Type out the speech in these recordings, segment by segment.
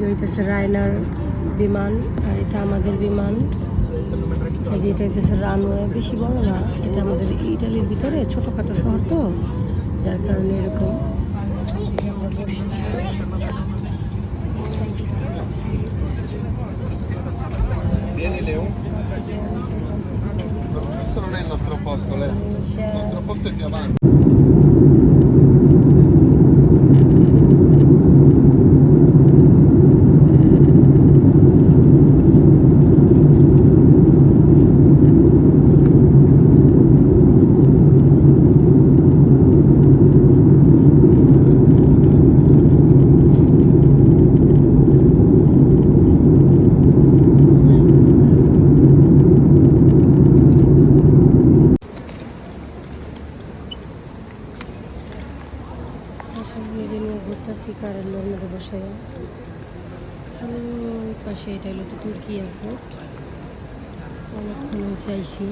যে হইতেছে রায়নার বিমান, আর এটা আমাদের বিমান। এই যে এটা হইতেছে রানওয়ে, বেশি বড় না, এটা আমাদের ইটালির ভিতরে ছোটোখাটো শহর তো, যার কারণে এরকম আমরা বসছি। Questo non è il nostro posto, Lea. Il nostro posto è più avanti. কারের মধ্যে বসাই ওই পাশে, এটা হলো তো তুর্কি এয়ারপোর্ট। অনেকক্ষণ হয়েছে আইসি,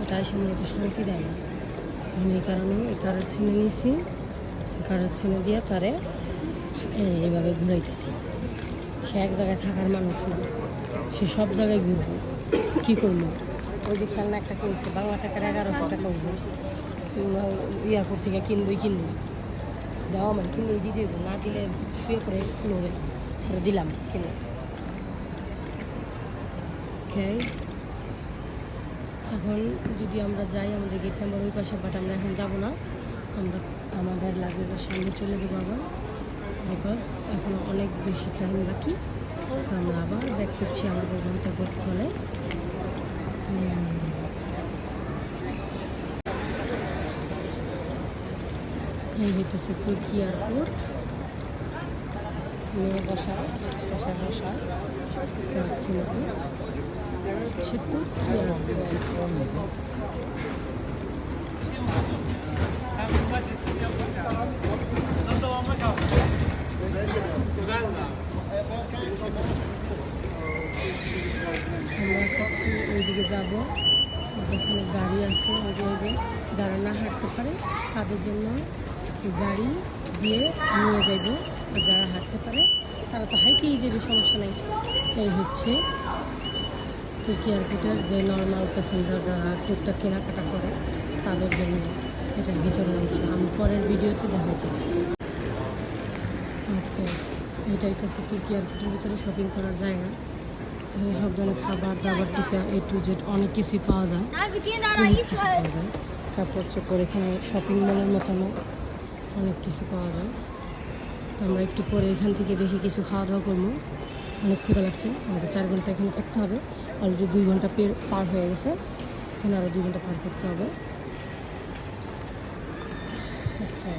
ওটা আইসে মূলত শান্তি দেয় না, আমি এই কারণে এই কারের ছিনে নিয়েছি। কারের ছিনে দিয়ে তারে এইভাবে ঘুরাইতেছি। সে এক জায়গায় থাকার মানুষ না, সে সব জায়গায় ঘুরবো, কী করবো। ওই যে খেলনা একটা কিনছে, বাংলা টাকার 1100 টাকা উঠবে, এয়ারপোর্ট থেকে কিনবই দেওয়া মানে কিনে দিতে না দিলে শুয়ে পড়ে ফ্লোরে দিলাম কিনে। ওকে, এখন যদি আমরা যাই আমাদের গেট নাম্বার ওই পাশে, বাট আমরা এখন যাব না, আমরা আমাদের লাগেজের সামনে চলে যাবো আবার, বিকজ এখন অনেক বেশি টাইম বাকি। সো আমরা আবার ব্যাক করছি আমাদের গন্তব্যস্থলে। এই হইতেছে তুর্কি এয়ারপোর্ট, মেয়ে বসা যাচ্ছি নাকি, সে তুর্কি এয়ারপোর্ট। আমরা একটু ওইদিকে যাবো, যেখানে গাড়ি আছে, ওই যে যারা না হাঁটতে পারে তাদের জন্য গাড়ি দিয়ে নিয়ে যাইব, আর যারা হাঁটতে পারে তারা তো হাইটেই যাবে, সমস্যা নেই। এই হচ্ছে তুর্কি এয়ারপোর্টের যে নর্মাল প্যাসেঞ্জার যারা টুকটাক কেনাকাটা করে তাদের জন্য এটার ভিতরে অংশ আমি পরের ভিডিওতে দেখাইতেছি। ওকে, এটা হচ্ছে তুর্কি এয়ারপোর্টের ভিতরে শপিং করার জায়গা। এখানে সব ধরনের খাবার দাবার থেকে A to Z অনেক কিছুই পাওয়া যায়, কাপড় চোপড়, এখানে শপিং মলের মতনও অনেক কিছু পাওয়া যায়। তো আমরা একটু পরে এখান থেকে দেখে কিছু খাওয়া দাওয়া করবো, অনেক ক্ষুধা লাগছে। আমাদের 4 ঘন্টা এখানে থাকতে হবে, অলরেডি 2 ঘন্টা পার হয়ে গেছে, এখানে আরও 2 ঘন্টা পার করতে হবে। আচ্ছা,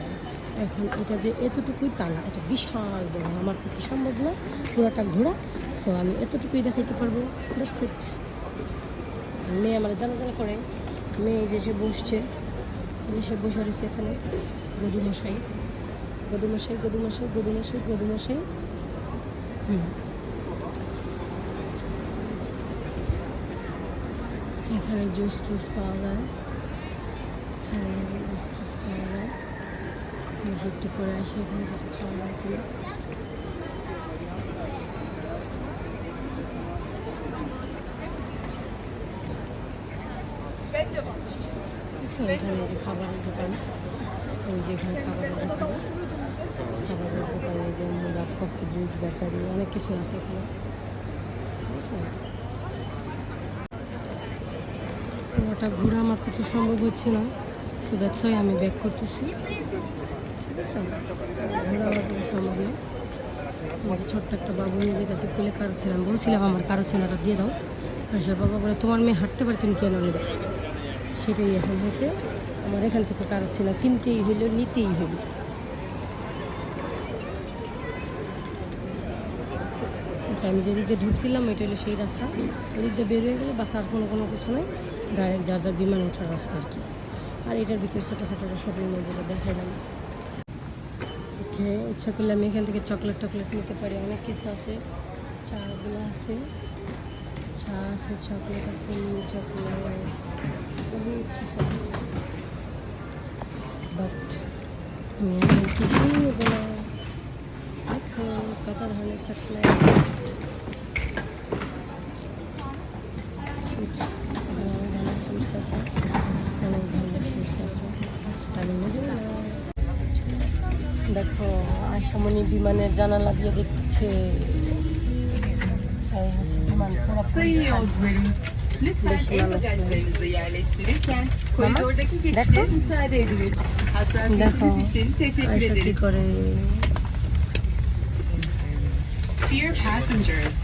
এখন এটা যে এতটুকুই তা না, এটা বিশাল বড়, আমার পক্ষে সম্ভব না পুরোটা ঘোরা। সো আমি এতটুকুই দেখাইতে পারবো, দ্যাটস ইট। মেয়ে আমার জানা করে, মেয়ে যে সে বসছে, যে সে বসে রয়েছে এখানে, গদুমশাই। এখানে জুস টুস পাওয়া যায়, একটু করে আসে, এখানে কিছু খাওয়া যায় কিনা। এখানে যে খাবারের দোকান, ওই যে এখানে খাবারের দোকান, এই যে মুলা, কফি, জুস, বেকারি, অনেক কিছু আছে এখানে, ঠিক আছে। পুরোটা ঘোরা আমার কাছে সম্ভব হচ্ছে না, সো দ্যাটস ওয়াই আমি ব্যাক করতেছি, ঠিক আছে। ঘোরা আমার কাছে সম্ভব না। আমাদের ছোট্ট একটা বাবু নিয়ে যেতেছে কোলে, কারো ছিলাম, বলছিলাম আমার কারো ছেলেটা দিয়ে দাও, আর সে বাবা বলে তোমার মেয়ে হাঁটতে পারে, তুমি কেন নেবে। সেটাই এখন হয়েছে, আমার এখান থেকে কারো ছিল কিনতেই হইল, নিতেই হইল। আমি যেদিক দিয়ে ঢুকছিলাম এটা হলো সেই রাস্তা, ওদিক দিয়ে বের হয়ে গেলে বাস আর কোনো কিছু নেই, ডাইরেক্ট যার বিমান ওঠার রাস্তা আর কি। আর এটার ভিতরে ছোটোখাটো শপিং মল যেটা দেখাইলাম। ওকে, ইচ্ছা করলে আমি এখান থেকে চকলেট নিতে পারি, অনেক কিছু আছে, চাগুলো আছে, চা আছে, চকলেট আছে, মিনি চকলেট, অনেক কিছু আছে, বাট আমি এখন কিছুই নেবো না। দেখো কত ধরনের চকলেট সুইটস, অনেক ধরনের সুইটস আছে, অনেক ধরনের সুইটস আছে। আমি নেব না। দেখো আশামণি বিমানের জানালা দিয়ে দেখছে। এই হচ্ছে বিমান পুরোপুরি Sayın খালি। yolcularımız, lütfen Beş el numara bagajlarınızı yerleştirirken Tamam. koridordaki geçişe müsaade ediniz. দেখো Hassasiyetiniz için teşekkür আয়সা কি ederiz. করে। Dear passengers,